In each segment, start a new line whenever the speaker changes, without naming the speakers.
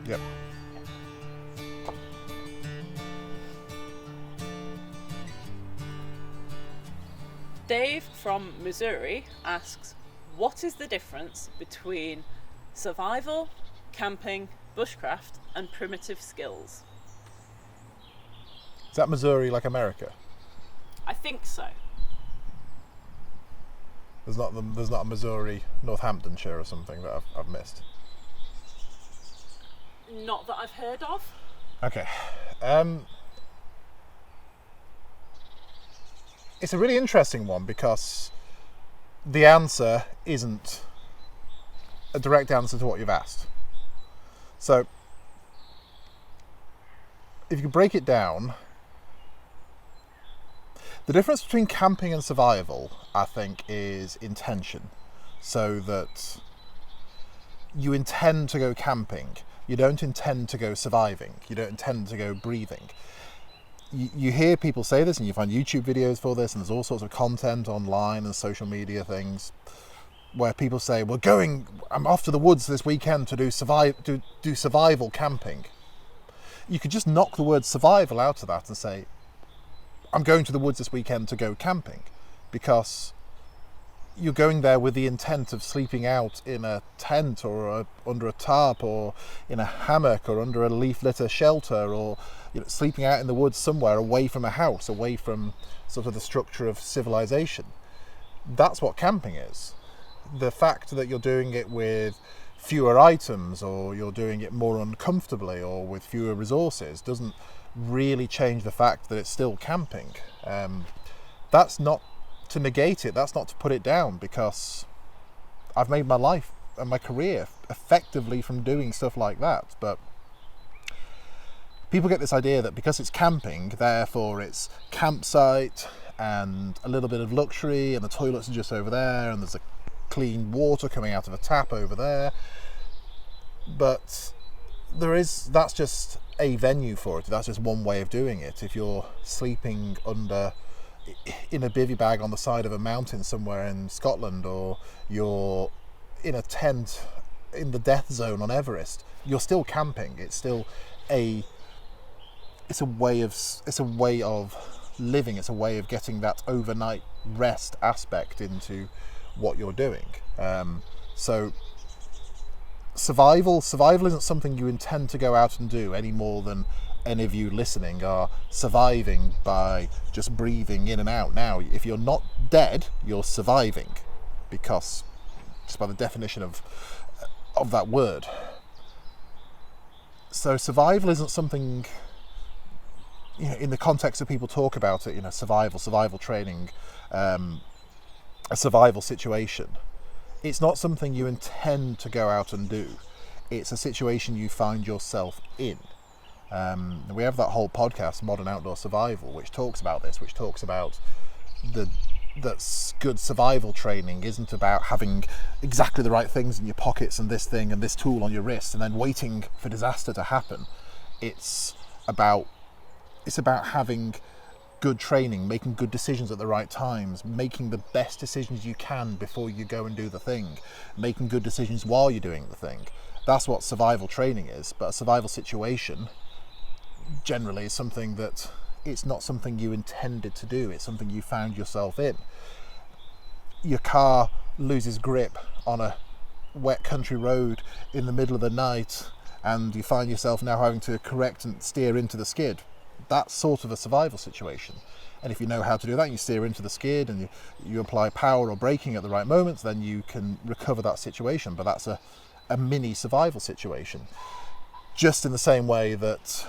Yep.
Dave from Missouri asks, what is the difference between survival, camping, bushcraft, and primitive skills?
Is that Missouri like America?
I think so.
There's not a Missouri, Northamptonshire or something that I've missed.
Not that I've heard of.
Okay. It's a really interesting one because the answer isn't a direct answer to what you've asked. So, if you break it down, the difference between camping and survival, I think, is intention. So that you intend to go camping. You don't intend to go surviving. You don't intend to go breathing. You hear people say this, and you find YouTube videos for this, and there's all sorts of content online and social media things where people say, I'm off to the woods this weekend to do survival camping. You could just knock the word survival out of that and say, I'm going to the woods this weekend to go camping, because you're going there with the intent of sleeping out in a tent or under a tarp or in a hammock or under a leaf litter shelter, or sleeping out in the woods somewhere away from a house, away from sort of the structure of civilization. That's what camping is. The fact that you're doing it with fewer items, or you're doing it more uncomfortably, or with fewer resources, doesn't really change the fact that it's still camping. That's not to negate it, that's not to put it down, because I've made my life and my career effectively from doing stuff like that. But people get this idea that because it's camping, therefore it's campsite and a little bit of luxury, and the toilets are just over there, and there's a clean water coming out of a tap over there. But that's just a venue for it. That's just one way of doing it. If you're sleeping in a bivvy bag on the side of a mountain somewhere in Scotland, or you're in a tent in the death zone on Everest, you're still camping. It's still a way of living. It's a way of getting that overnight rest aspect into what you're doing. So survival isn't something you intend to go out and do any more than any of you listening are surviving by just breathing in and out. Now, if you're not dead, you're surviving, because just by the definition of that word. So survival isn't something, in the context of people talk about it, survival training, a survival situation. It's not something you intend to go out and do. It's a situation you find yourself in. We have that whole podcast, Modern Outdoor Survival, which talks about this, which talks about that good survival training isn't about having exactly the right things in your pockets and this thing and this tool on your wrist and then waiting for disaster to happen. It's about having good training, making good decisions at the right times, making the best decisions you can before you go and do the thing, making good decisions while you're doing the thing. That's what survival training is. But a survival situation generally is something that it's not something you intended to do. It's something you found yourself in. Your car loses grip on a wet country road in the middle of the night, and you find yourself now having to correct and steer into the skid. That's sort of a survival situation. And if you know how to do that, you steer into the skid and you apply power or braking at the right moments, then you can recover that situation. But that's a mini survival situation. Just in the same way that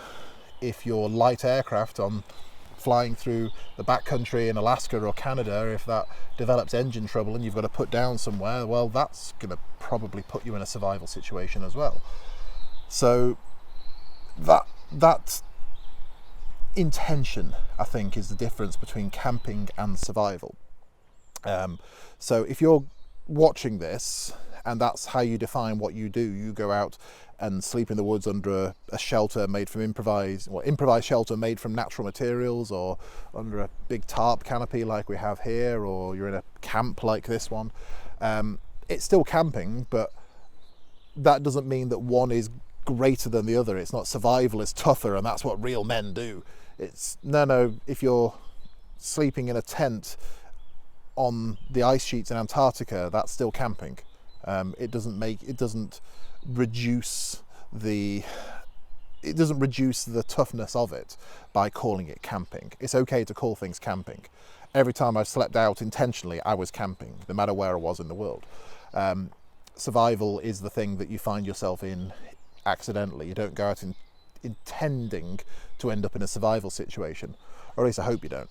if you're light aircraft on flying through the backcountry in Alaska or Canada, if that develops engine trouble and you've got to put down somewhere, well, that's going to probably put you in a survival situation as well. So that intention, I think, is the difference between camping and survival. So if you're watching this and that's how you define what you do, you go out and sleep in the woods under a shelter made from improvised shelter made from natural materials, or under a big tarp canopy like we have here, or you're in a camp like this one, it's still camping, but that doesn't mean that one is greater than the other. It's not survival is tougher and that's what real men do. It's no, if you're sleeping in a tent on the ice sheets in Antarctica, that's still camping. It doesn't reduce the toughness of it by calling it camping. It's okay to call things camping. Every time I've slept out intentionally, I was camping, no matter where I was in the world. Survival is the thing that you find yourself in accidentally. You don't go out intending to end up in a survival situation, or at least I hope you don't.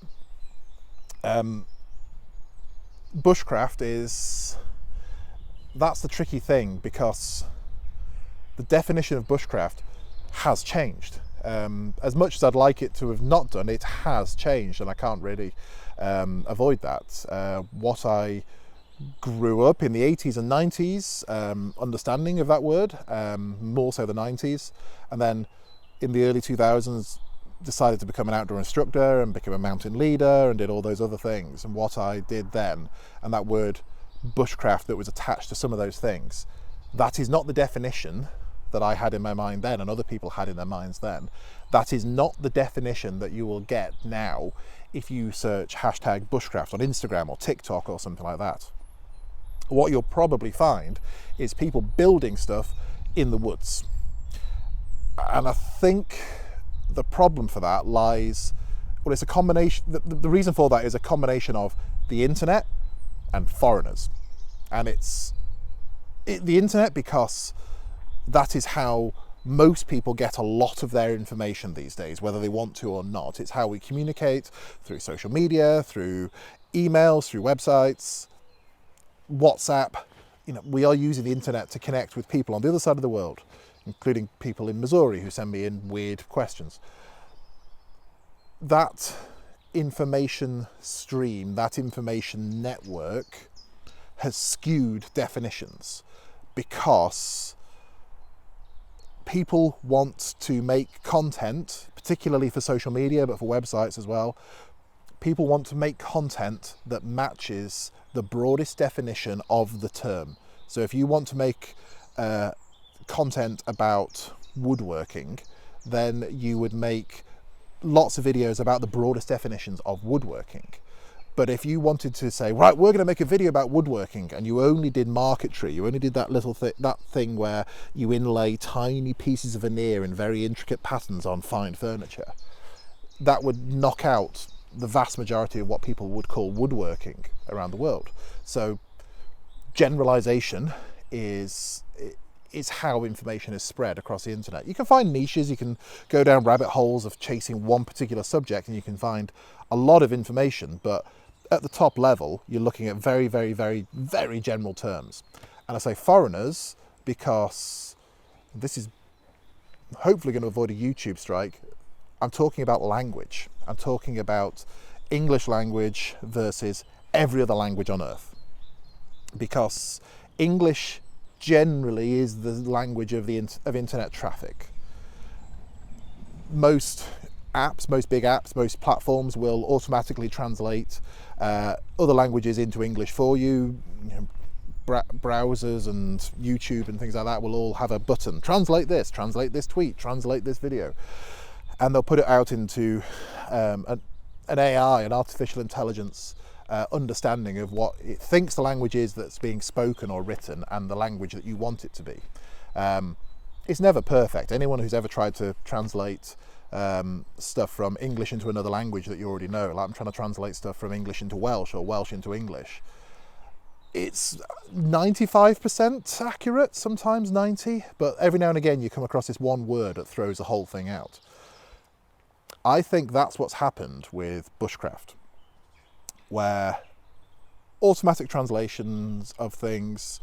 Bushcraft that's the tricky thing, because the definition of bushcraft has changed. As much as I'd like it to have not done, it has changed, and I can't really avoid that. What I grew up in the 80s and 90s understanding of that word, more so the 90s, and then in the early 2000s decided to become an outdoor instructor and become a mountain leader and did all those other things. And what I did then, and that word bushcraft that was attached to some of those things, that is not the definition that I had in my mind then and other people had in their minds then. That is not the definition that you will get now if you search hashtag bushcraft on Instagram or TikTok or something like that. What you'll probably find is people building stuff in the woods. And I think the problem for that lies, well, it's a combination, the reason for that is a combination of the internet and foreigners. And the internet, because that is how most people get a lot of their information these days, whether they want to or not. It's how we communicate, through social media, through emails, through websites, WhatsApp. We are using the internet to connect with people on the other side of the world, including people in Missouri who send me in weird questions. That information stream, that information network has skewed definitions, because people want to make content, particularly for social media, but for websites as well. People want to make content that matches the broadest definition of the term. So if you want to make content about woodworking, then you would make lots of videos about the broadest definitions of woodworking. But if you wanted to say, right, we're going to make a video about woodworking, and you only did marquetry, you only did that that thing where you inlay tiny pieces of veneer in very intricate patterns on fine furniture, that would knock out the vast majority of what people would call woodworking around the world. So generalization is how information is spread across the internet. You can find niches, you can go down rabbit holes of chasing one particular subject, and you can find a lot of information, but at the top level, you're looking at very, very, very, very general terms. And I say foreigners because this is hopefully going to avoid a YouTube strike. I'm talking about language. I'm talking about English language versus every other language on earth. Because English generally is the language of internet traffic. Most apps, most big apps, most platforms will automatically translate other languages into English for you. Browsers and YouTube and things like that will all have a button, translate this tweet, translate this video, and they'll put it out into an AI, an artificial intelligence understanding of what it thinks the language is that's being spoken or written, and the language that you want it to be. It's never perfect. Anyone who's ever tried to translate stuff from English into another language that you already know, like I'm trying to translate stuff from English into Welsh or Welsh into English, it's 95% accurate, sometimes 90%, but every now and again you come across this one word that throws the whole thing out. I think that's what's happened with bushcraft, where automatic translations of things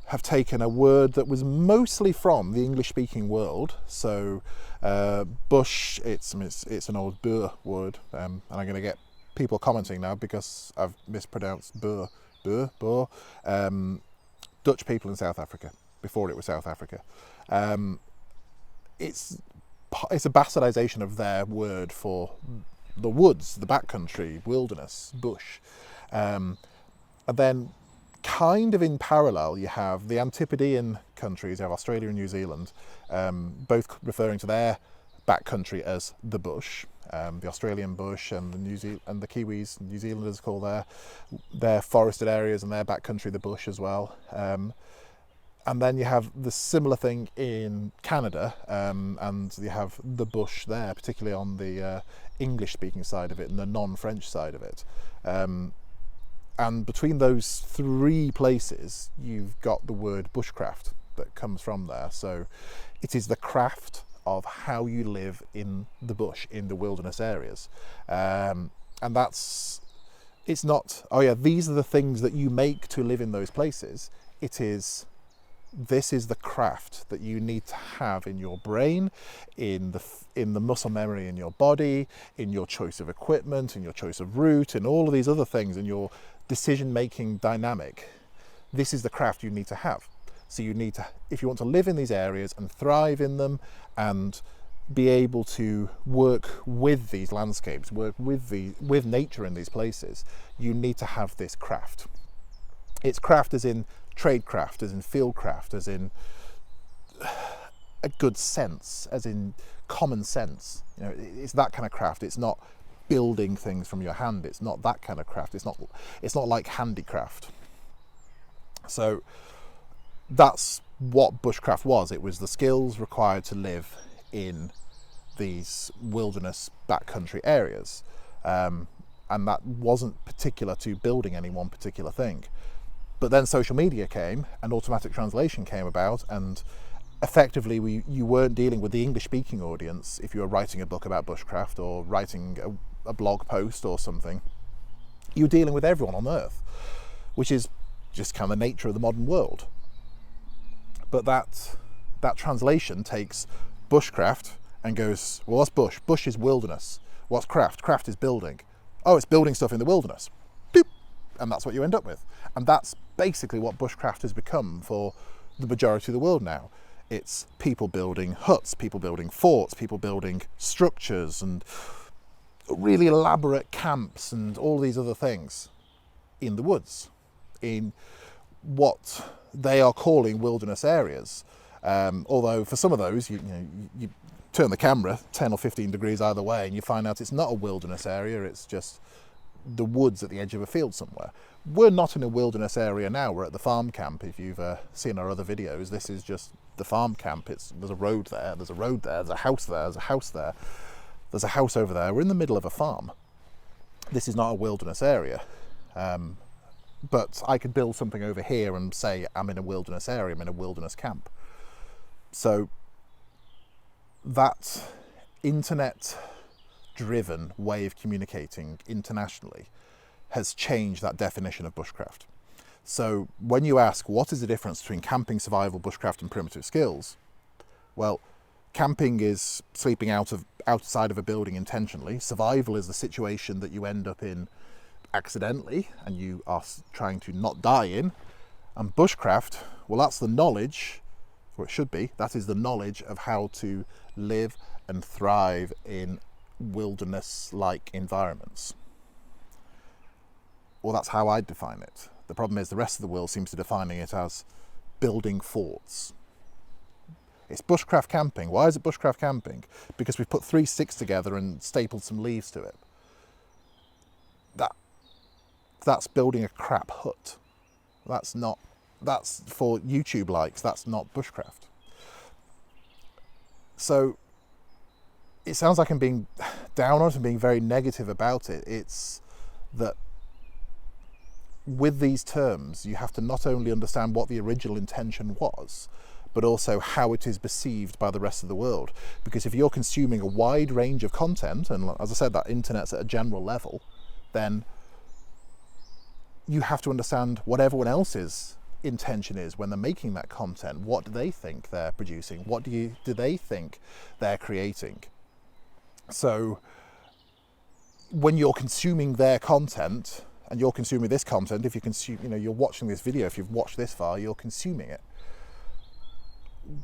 have taken a word that was mostly from the English-speaking world. So bush, it's an old Boer word, and I'm going to get people commenting now because I've mispronounced Boer. Dutch people in South Africa, before it was South Africa. It's a bastardization of their word for the woods, the backcountry, wilderness, bush. And then kind of in parallel, you have the Antipodean countries, you have Australia and New Zealand, both referring to their backcountry as the bush. The Australian bush and the Kiwis, New Zealanders call their forested areas and their backcountry the bush as well. And then you have the similar thing in Canada, and you have the bush there, particularly on the English-speaking side of it and the non-French side of it. And between those three places, you've got the word bushcraft that comes from there. So it is the craft of how you live in the bush, in the wilderness areas. And it's not, oh yeah, these are the things that you make to live in those places. This is the craft that you need to have in your brain, in the muscle memory in your body, in your choice of equipment, in your choice of route, and all of these other things, in your decision-making dynamic. This is the craft you need to have. So you need to, if you want to live in these areas and thrive in them and be able to work with these landscapes, work with nature in these places, you need to have this craft. It's craft as in tradecraft, as in fieldcraft, as in a good sense, as in common sense. You know, it's that kind of craft. It's not building things from your hand. It's not that kind of craft. It's not like handicraft. So that's what bushcraft was. It was the skills required to live in these wilderness backcountry areas, and that wasn't particular to building any one particular thing. But then social media came and automatic translation came about, and effectively you weren't dealing with the English-speaking audience if you were writing a book about bushcraft or writing a blog post or something. You were dealing with everyone on Earth, which is just kind of the nature of the modern world. But that translation takes bushcraft and goes, well, what's bush? Bush is wilderness. What's craft? Craft is building. Oh, it's building stuff in the wilderness. Boop. And that's what you end up with. And that's basically what bushcraft has become for the majority of the world now. It's people building huts, people building forts, people building structures and really elaborate camps and all these other things in the woods, in what they are calling wilderness areas. Although for some of those, you turn the camera 10 or 15 degrees either way and you find out it's not a wilderness area, it's just the woods at the edge of a field somewhere. We're not in a wilderness area now, we're at the farm camp. If you've seen our other videos, this is just the farm camp. There's a road there, there's a road there, there's a house there, there's a house there, there's a house over there. We're in the middle of a farm. This is not a wilderness area. But I could build something over here and say I'm in a wilderness area, I'm in a wilderness camp. So that internet-driven way of communicating internationally has changed that definition of bushcraft. So when you ask what is the difference between camping, survival, bushcraft and primitive skills, well, camping is sleeping outside of a building intentionally. Survival is the situation that you end up in accidentally and you are trying to not die in. And bushcraft, well, that's the knowledge, or it should be, that is the knowledge of how to live and thrive in wilderness-like environments. Well, that's how I'd define it. The problem is the rest of the world seems to be defining it as building forts. It's bushcraft camping. Why is it bushcraft camping? Because we've put 3 sticks together and stapled some leaves to it. That's building a crap hut. That's for YouTube likes, that's not bushcraft. So it sounds like I'm being down on it and being very negative about it. It's that with these terms, you have to not only understand what the original intention was, but also how it is perceived by the rest of the world. Because if you're consuming a wide range of content, and as I said, that internet's at a general level, then you have to understand what everyone else's intention is when they're making that content. What do they think they're producing? What do they think they're creating? So when you're consuming their content, and you're consuming this content, if you consume, you're watching this video, if you've watched this far, you're consuming it.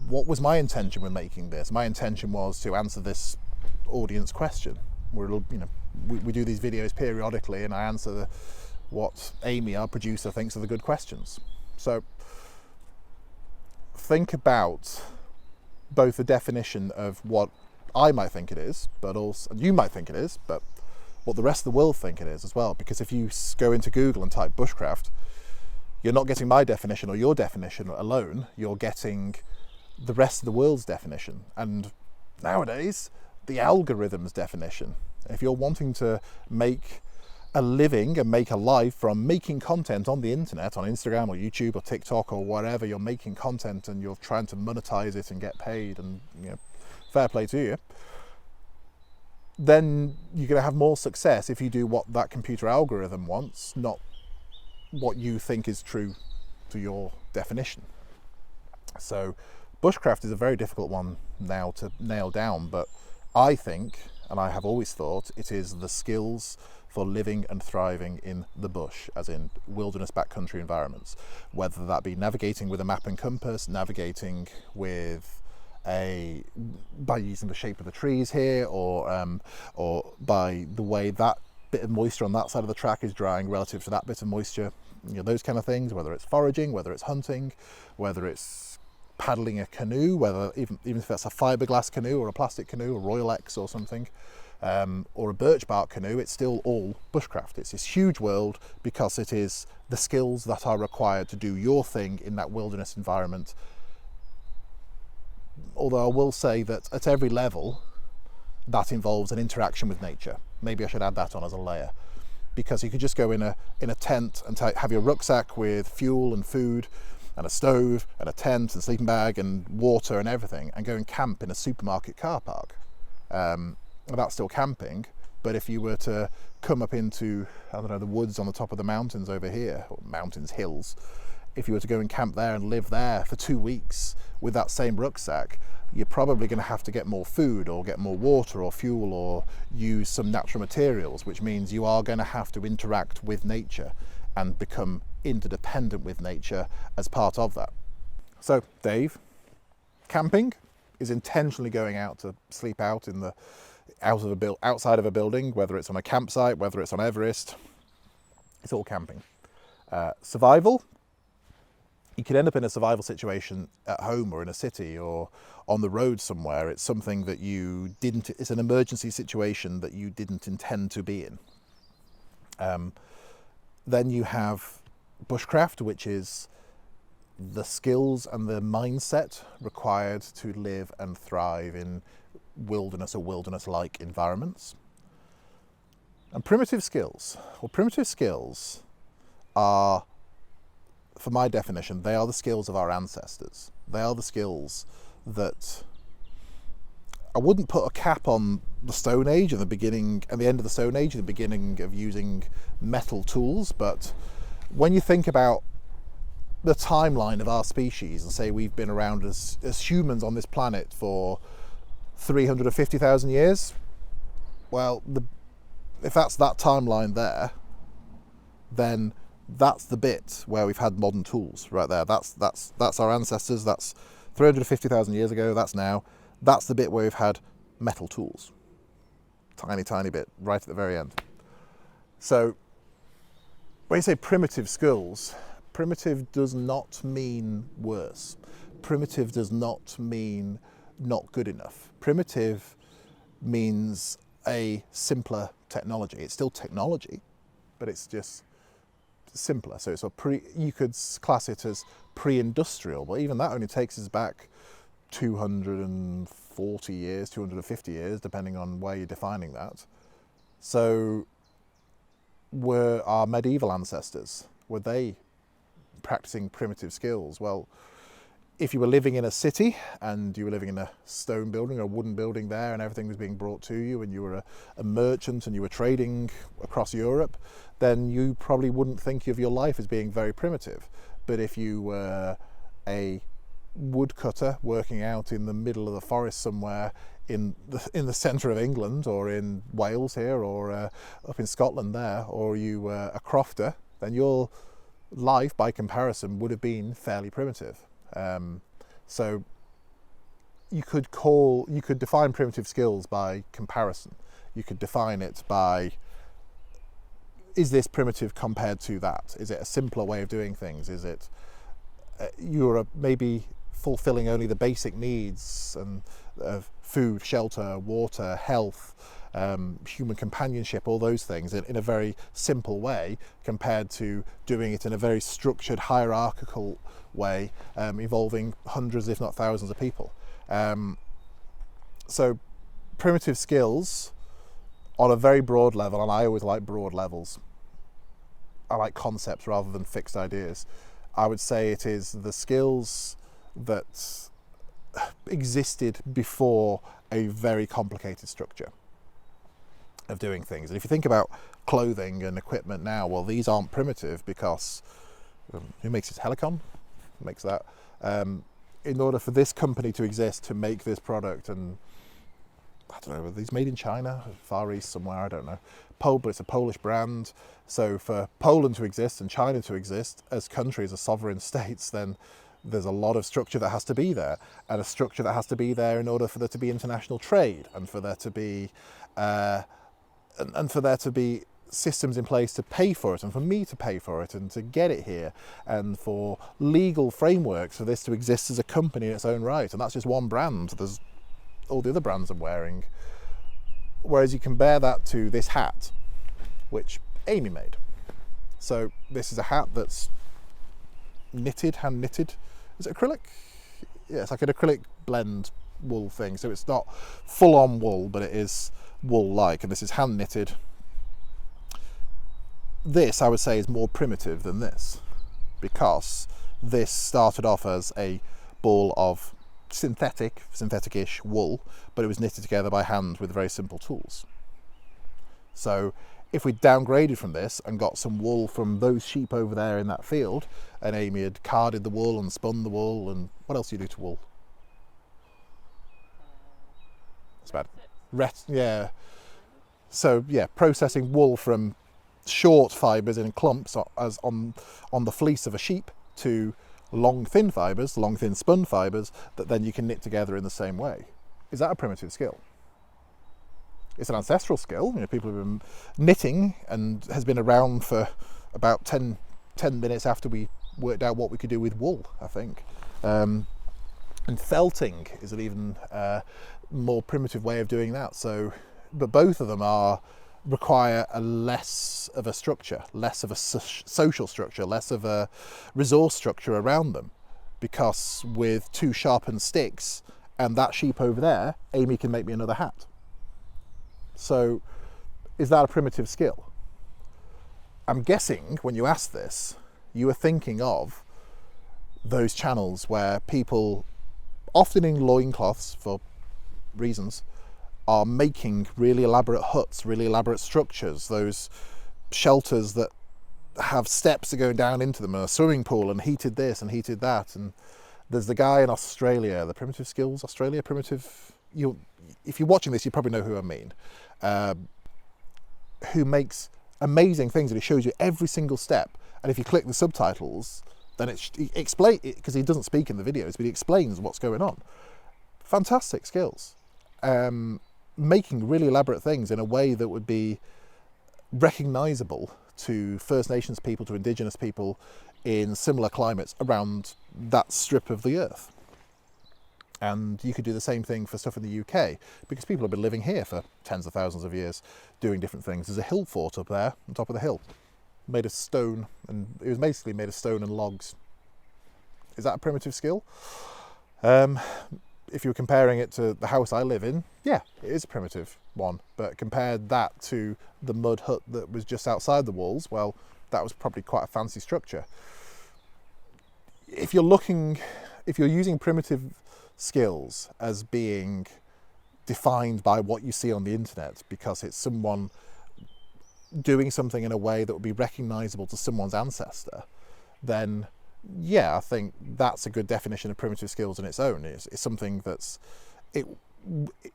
What was my intention when making this? My intention was to answer this audience question. We do these videos periodically, and I answer what Amy, our producer, thinks are the good questions. So think about both the definition of what I might think it is, but also, and you might think it is, but what the rest of the world think it is as well. Because if you go into Google and type bushcraft, you're not getting my definition or your definition alone, you're getting the rest of the world's definition. And nowadays, the algorithm's definition. If you're wanting to make a living and make a life from making content on the internet, on Instagram or YouTube or TikTok or whatever, you're making content and you're trying to monetize it and get paid, and fair play to you, then you're going to have more success if you do what that computer algorithm wants, not what you think is true to your definition. So bushcraft is a very difficult one now to nail down, but I think, and I have always thought, it is the skills for living and thriving in the bush, as in wilderness backcountry environments, whether that be navigating with a map and compass, navigating with by using the shape of the trees here, or by the way that bit of moisture on that side of the track is drying relative to that bit of moisture, those kind of things, whether it's foraging, whether it's hunting, whether it's paddling a canoe, whether even if that's a fiberglass canoe or a plastic canoe, a Royal X or something, or a birch bark canoe, it's still all bushcraft. It's this huge world because it is the skills that are required to do your thing in that wilderness environment. Although I will say that at every level, that involves an interaction with nature. Maybe I should add that on as a layer, because you could just go in a tent and have your rucksack with fuel and food and a stove and a tent and sleeping bag and water and everything, and go and camp in a supermarket car park. That's still camping. But if you were to come up into, the woods on the top of the mountains over here, or hills, if you were to go and camp there and live there for 2 weeks with that same rucksack, you're probably going to have to get more food or get more water or fuel or use some natural materials, which means you are going to have to interact with nature and become interdependent with nature as part of that. So, Dave, camping is intentionally going out to sleep out outside of a building, whether it's on a campsite, whether it's on Everest. It's all camping. Survival. You could end up in a survival situation at home or in a city or on the road somewhere. It's something that it's an emergency situation that you didn't intend to be in. Then you have bushcraft, which is the skills and the mindset required to live and thrive in wilderness or wilderness-like environments. And primitive skills. Well, primitive skills are, for my definition, they are the skills of our ancestors. They are the skills that I wouldn't put a cap on the Stone Age and the end of the Stone Age and the beginning of using metal tools, but when you think about the timeline of our species and say we've been around as humans on this planet for 350,000 years, well, if that's that timeline there, then that's the bit where we've had modern tools right there. That's our ancestors. That's 350,000 years ago. That's now. That's the bit where we've had metal tools. Tiny bit right at the very end. So when you say primitive skills, primitive does not mean worse. Primitive does not mean not good enough. Primitive means a simpler technology. It's still technology, but it's just simpler. So it's you could class it as pre-industrial, but even that only takes us back 240 years, 250 years, depending on where you're defining that. So were our medieval ancestors, were they practicing primitive skills? Well, if you were living in a city and you were living in a stone building or a wooden building there and everything was being brought to you and you were a merchant and you were trading across Europe, then you probably wouldn't think of your life as being very primitive. But if you were a woodcutter working out in the middle of the forest somewhere in the centre of England or in Wales here or up in Scotland there, or you were a crofter, then your life by comparison would have been fairly primitive. So you could define primitive skills by comparison. You could define it by is this primitive compared to that? Is it a simpler way of doing things? Is it you're maybe fulfilling only the basic needs and of food, shelter, water, health, human companionship, all those things in a very simple way compared to doing it in a very structured, hierarchical way, involving hundreds, if not thousands of people. So primitive skills on a very broad level, and I always like broad levels. I like concepts rather than fixed ideas. I would say it is the skills that existed before a very complicated structure of doing things. And if you think about clothing and equipment now, well, these aren't primitive because who makes it? Helicon makes that. In order for this company to exist, to make this product, and I don't know, are these made in China, Far East somewhere, I don't know. But it's a Polish brand. So for Poland to exist and China to exist as countries, as sovereign states, then there's a lot of structure that has to be there, and a structure that has to be there in order for there to be international trade, and for there to be systems in place to pay for it, and for me to pay for it, and to get it here, and for legal frameworks for this to exist as a company in its own right. And that's just one brand. There's all the other brands I'm wearing. Whereas you compare that to this hat, which Amy made. So this is a hat that's knitted, hand knitted. Is it acrylic? Yeah, it's like an acrylic blend wool thing. So it's not full on wool, but it is wool-like, and this is hand knitted. This, I would say, is more primitive than this, because this started off as a ball of synthetic-ish wool, but it was knitted together by hand with very simple tools. So if we downgraded from this and got some wool from those sheep over there in that field, and Amy had carded the wool and spun the wool, and what else do you do to wool? It's bad. Yeah. So yeah, processing wool from short fibres in clumps as on the fleece of a sheep to long thin fibres, long thin spun fibres that then you can knit together in the same way. Is that a primitive skill? It's an ancestral skill. You know, people have been knitting and has been around for about 10 minutes after we worked out what we could do with wool, I think. And felting is an even more primitive way of doing that. So, but both of them require a less of a structure, less of a social structure, less of a resource structure around them, because with 2 sharpened sticks and that sheep over there, Amy can make me another hat. So is that a primitive skill? I'm guessing when you asked this, you were thinking of those channels where people, often in loincloths for reasons, are making really elaborate huts, really elaborate structures, those shelters that have steps that go down into them, and a swimming pool, and heated this and heated that. And there's the guy in Australia, the Primitive Skills Australia, if you're watching this, you probably know who I mean, who makes amazing things, and he shows you every single step. And if you click the subtitles, then he explains it, because he doesn't speak in the videos, but he explains what's going on. Fantastic skills. Making really elaborate things in a way that would be recognisable to First Nations people, to Indigenous people in similar climates around that strip of the earth. And you could do the same thing for stuff in the UK, because people have been living here for tens of thousands of years doing different things. There's a hill fort up there on top of the hill, made of stone, and it was basically made of stone and logs. Is that a primitive skill? If you were comparing it to the house I live in, yeah, it is a primitive one. But compared that to the mud hut that was just outside the walls, well, that was probably quite a fancy structure. If you're using primitive skills as being defined by what you see on the internet, because it's someone doing something in a way that would be recognisable to someone's ancestor, then yeah, I think that's a good definition of primitive skills in its own. It's something that's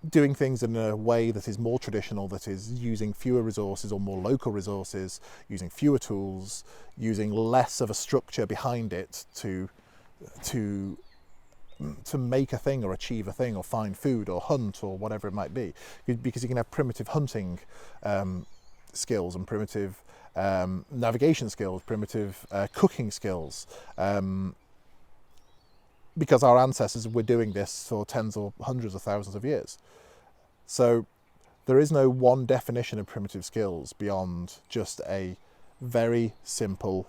doing things in a way that is more traditional, that is using fewer resources or more local resources, using fewer tools, using less of a structure behind it to make a thing or achieve a thing or find food or hunt or whatever it might be. Because you can have primitive hunting skills and primitive navigation skills, primitive cooking skills, because our ancestors were doing this for tens or hundreds of thousands of years. So there is no one definition of primitive skills beyond just a very simple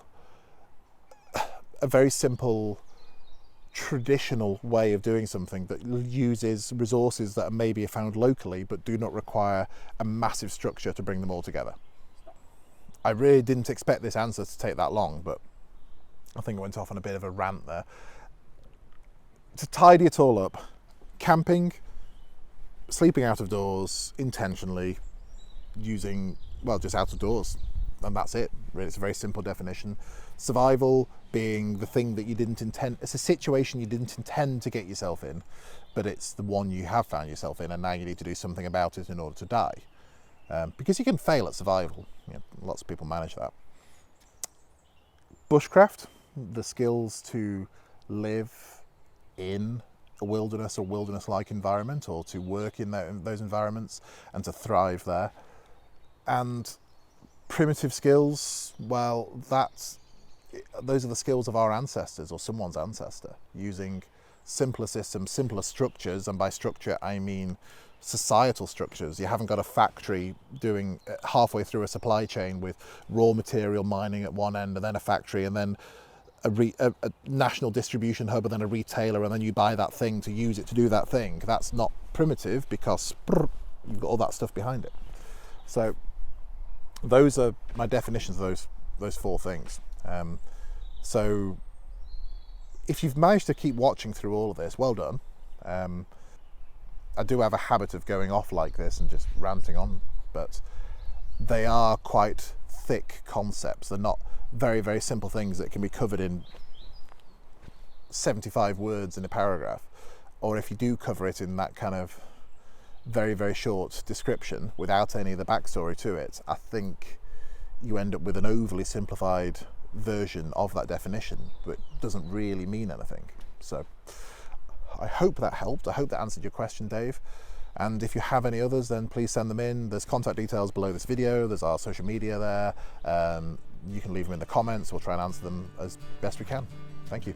traditional way of doing something that uses resources that are maybe found locally but do not require a massive structure to bring them all together. I really didn't expect this answer to take that long, but I think I went off on a bit of a rant there. To tidy it all up, camping, sleeping out of doors intentionally, using, well, just out of doors, and that's it. Really, it's a very simple definition. Survival being the thing that you didn't intend, it's a situation you didn't intend to get yourself in, but it's the one you have found yourself in, and now you need to do something about it in order to die. Because you can fail at survival. You know, lots of people manage that. Bushcraft, the skills to live in a wilderness or wilderness-like environment, or to work in those environments and to thrive there. And primitive skills, well, those are the skills of our ancestors or someone's ancestor, using simpler systems, simpler structures, and by structure I mean societal structures. You haven't got a factory doing halfway through a supply chain with raw material mining at one end, and then a factory, and then a national distribution hub, and then a retailer, and then you buy that thing to use it to do that thing. That's not primitive, because you've got all that stuff behind it. So those are my definitions of those four things. So if you've managed to keep watching through all of this, well done. I do have a habit of going off like this and just ranting on, but they are quite thick concepts. They're not very, very simple things that can be covered in 75 words in a paragraph. Or if you do cover it in that kind of very, very short description without any of the backstory to it, I think you end up with an overly simplified version of that definition that doesn't really mean anything. So I hope that helped. I hope that answered your question, Dave. And if you have any others, then please send them in. There's contact details below this video. There's our social media there. You can leave them in the comments. We'll try and answer them as best we can. Thank you.